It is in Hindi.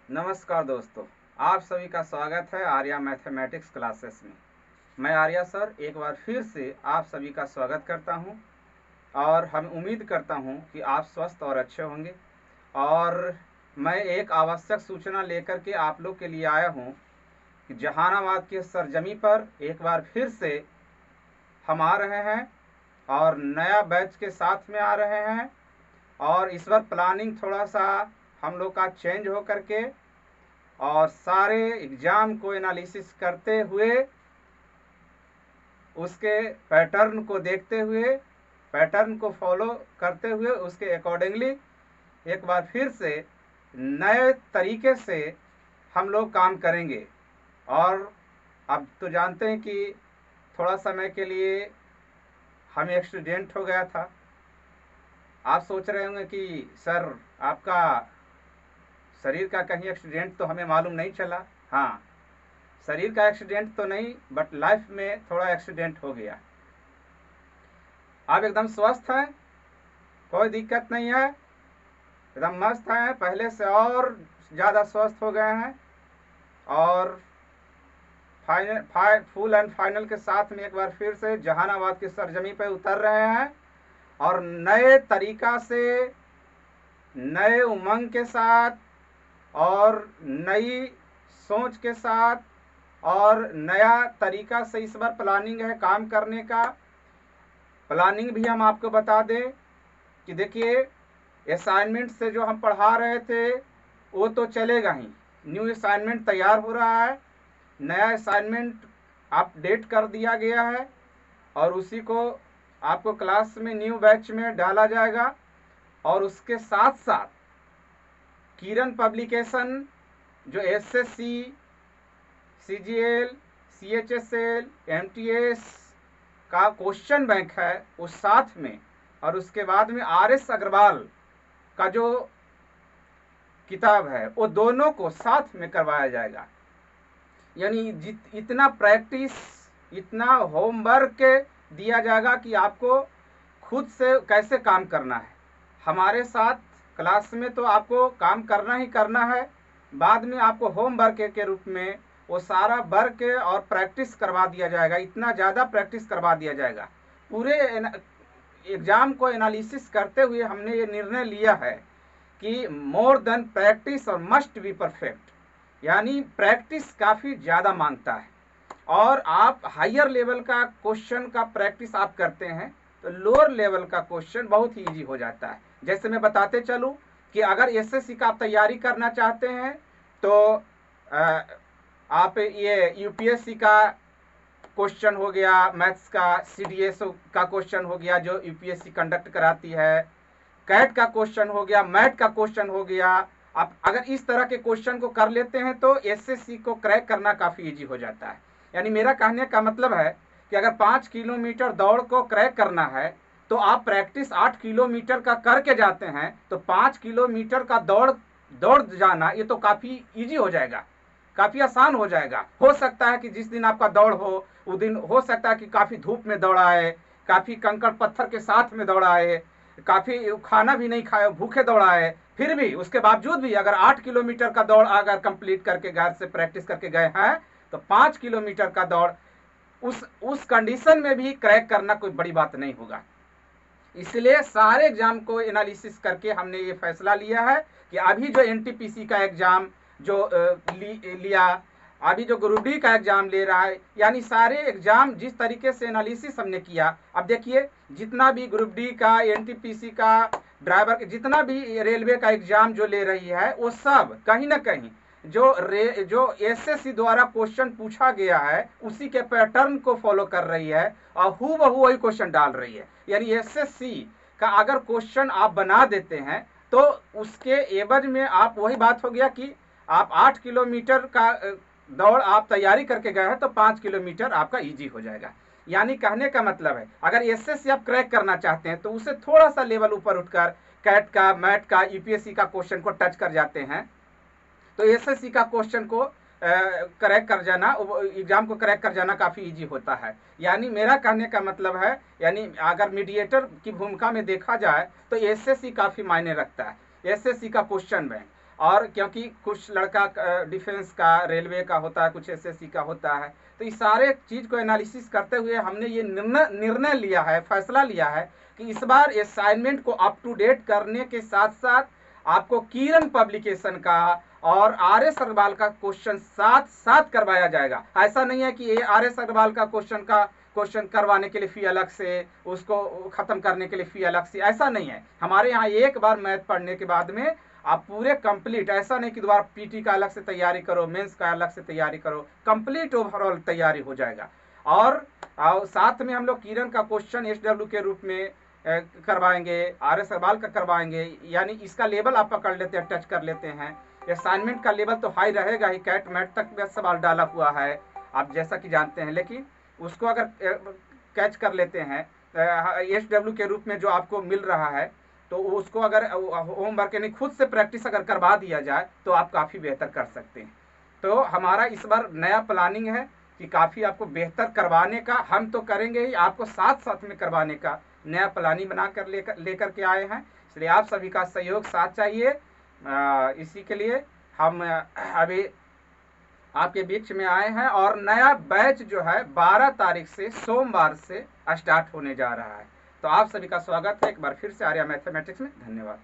नमस्कार दोस्तों, आप सभी का स्वागत है आर्या मैथमेटिक्स क्लासेस में। मैं आर्या सर एक बार फिर से आप सभी का स्वागत करता हूं और हम उम्मीद करता हूं कि आप स्वस्थ और अच्छे होंगे। और मैं एक आवश्यक सूचना लेकर के आप लोग के लिए आया हूं कि जहानाबाद की सरजमी पर एक बार फिर से हम आ रहे हैं और नया बैच के साथ में आ रहे हैं। और इस बार प्लानिंग थोड़ा सा हम लोग का चेंज हो करके और सारे एग्ज़ाम को एनालिसिस करते हुए, उसके पैटर्न को देखते हुए, पैटर्न को फॉलो करते हुए, उसके अकॉर्डिंगली एक बार फिर से नए तरीके से हम लोग काम करेंगे। और अब तो जानते हैं कि थोड़ा समय के लिए हम एक्सीडेंट हो गया था। आप सोच रहे होंगे कि सर आपका शरीर का कहीं एक्सीडेंट तो हमें मालूम नहीं चला। हाँ, शरीर का एक्सीडेंट तो नहीं, बट लाइफ में थोड़ा एक्सीडेंट हो गया। आप एकदम स्वस्थ हैं, कोई दिक्कत नहीं है, एकदम मस्त हैं, पहले से और ज़्यादा स्वस्थ हो गए हैं। और फुल एंड फाइनल के साथ में एक बार फिर से जहानाबाद की सरजमी पे उतर रहे हैं और नए तरीका से, नए उमंग के साथ और नई सोच के साथ और नया तरीका से इस बार प्लानिंग है काम करने का। प्लानिंग भी हम आपको बता दें कि देखिए, असाइनमेंट से जो हम पढ़ा रहे थे वो तो चलेगा ही, न्यू असाइनमेंट तैयार हो रहा है, नया असाइनमेंट अपडेट कर दिया गया है और उसी को आपको क्लास में न्यू बैच में डाला जाएगा। और उसके साथ साथ किरण पब्लिकेशन जो एसएससी, सीजीएल, सीएचएसएल, एमटीएस का क्वेश्चन बैंक है उस साथ में, और उसके बाद में आरएस अग्रवाल का जो किताब है वो दोनों को साथ में करवाया जाएगा। यानी इतना प्रैक्टिस, इतना होमवर्क दिया जाएगा कि आपको खुद से कैसे काम करना है। हमारे साथ क्लास में तो आपको काम करना ही करना है, बाद में आपको होमवर्क के रूप में वो सारा वर्क और प्रैक्टिस करवा दिया जाएगा। इतना ज़्यादा प्रैक्टिस करवा दिया जाएगा। पूरे एग्ज़ाम को एनालिसिस करते हुए हमने ये निर्णय लिया है कि मोर देन प्रैक्टिस और मस्ट बी परफेक्ट, यानी प्रैक्टिस काफ़ी ज़्यादा मांगता है। और आप हायर लेवल का क्वेश्चन का प्रैक्टिस आप करते हैं तो लोअर लेवल का क्वेश्चन बहुत ही ईजी हो जाता है। जैसे मैं बताते चलूँ कि अगर एसएससी का आप तैयारी करना चाहते हैं तो आप ये यूपीएससी का क्वेश्चन हो गया, मैथ्स का सीडीएस का क्वेश्चन हो गया जो यूपीएससी कंडक्ट कराती है, कैट का क्वेश्चन हो गया, मैट का क्वेश्चन हो गया। आप अगर इस तरह के क्वेश्चन को कर लेते हैं तो एसएससी को क्रैक करना काफ़ी इजी हो जाता है। यानी मेरा कहने का मतलब है कि अगर 5 किलोमीटर दौड़ को क्रैक करना है तो आप प्रैक्टिस 8 किलोमीटर का करके जाते हैं तो 5 किलोमीटर का दौड़ जाना ये तो काफ़ी इजी हो जाएगा, काफ़ी आसान हो जाएगा। हो सकता है कि जिस दिन आपका दौड़ हो उस दिन हो सकता है कि काफ़ी धूप में दौड़ा है, काफ़ी कंकड़ पत्थर के साथ में दौड़ा है, काफ़ी खाना भी नहीं खाया, भूखे दौड़ा है, फिर भी उसके बावजूद भी अगर 8 किलोमीटर का दौड़ अगर कंप्लीट करके घर से प्रैक्टिस करके गए हैं तो 5 किलोमीटर का दौड़ उस कंडीशन में भी क्रैक करना कोई बड़ी बात नहीं होगा। इसलिए सारे एग्जाम को एनालिसिस करके हमने ये फैसला लिया है कि अभी जो एनटीपीसी का एग्जाम जो लिया, अभी जो ग्रुप डी का एग्जाम ले रहा है, यानी सारे एग्जाम जिस तरीके से एनालिसिस हमने किया, अब देखिए जितना भी ग्रुप डी का, एनटीपीसी का, ड्राइवर, जितना भी रेलवे का एग्जाम जो ले रही है वो सब कहीं ना कहीं जो एसएससी द्वारा क्वेश्चन पूछा गया है उसी के पैटर्न को फॉलो कर रही है और हूबहू वही क्वेश्चन डाल रही है। यानी एसएससी का अगर क्वेश्चन आप बना देते हैं तो उसके एवज में आप, वही बात हो गया कि आप 8 किलोमीटर का दौड़ आप तैयारी करके गए हैं तो 5 किलोमीटर आपका इजी हो जाएगा। यानी कहने का मतलब है अगर एसएससी आप क्रैक करना चाहते हैं तो उसे थोड़ा सा लेवल ऊपर उठकर कैट का, मैट का, यूपीएससी का क्वेश्चन को टच कर जाते हैं तो एसएससी का क्वेश्चन को क्रैक कर जाना, एग्जाम को क्रैक कर जाना काफ़ी इजी होता है। यानी मेरा कहने का मतलब है, यानी अगर मीडिएटर की भूमिका में देखा जाए तो एसएससी काफ़ी मायने रखता है। एसएससी का क्वेश्चन बैंक और क्योंकि कुछ लड़का डिफेंस का, रेलवे का होता है, कुछ एसएससी का होता है, तो इस सारे चीज़ को एनालिसिस करते हुए हमने ये निर्णय लिया है, फैसला लिया है कि इस बार असाइनमेंट को अप टू डेट करने के साथ साथ आपको किरण पब्लिकेशन का और RS अग्रवाल का क्वेश्चन साथ साथ करवाया जाएगा। ऐसा नहीं है कि ये RS अग्रवाल का क्वेश्चन करवाने के लिए फी अलग से, उसको खत्म करने के लिए फी अलग से, ऐसा नहीं है। हमारे यहाँ एक बार मैथ पढ़ने के बाद में आप पूरे कंप्लीट, ऐसा नहीं कि दोबारा पीटी का अलग से तैयारी करो, मेंस का अलग से तैयारी करो, कंप्लीट ओवरऑल तैयारी हो जाएगा। और साथ में हम लोग किरण का क्वेश्चन SW के रूप में करवाएंगे, RS अग्रवाल का करवाएंगे, यानी इसका लेवल आप पकड़ लेते हैं, टच कर लेते हैं। असाइनमेंट का लेवल तो हाई रहेगा ही, कैट मैट तक भी सवाल डाला हुआ है आप जैसा कि जानते हैं, लेकिन उसको अगर कैच कर लेते हैं SW के रूप में जो आपको मिल रहा है, तो उसको अगर होमवर्क यानी खुद से प्रैक्टिस अगर करवा दिया जाए तो आप काफ़ी बेहतर कर सकते हैं। तो हमारा इस बार नया प्लानिंग है कि काफ़ी आपको बेहतर करवाने का, हम तो करेंगे ही, आपको साथ साथ में करवाने का नया प्लानिंग बना कर लेकर के आए हैं। इसलिए आप सभी का सहयोग साथ चाहिए। इसी के लिए हम अभी आपके बीच में आए हैं और नया बैच जो है 12 तारीख से सोमवार से स्टार्ट होने जा रहा है। तो आप सभी का स्वागत है एक बार फिर से आर्या मैथमेटिक्स में। धन्यवाद।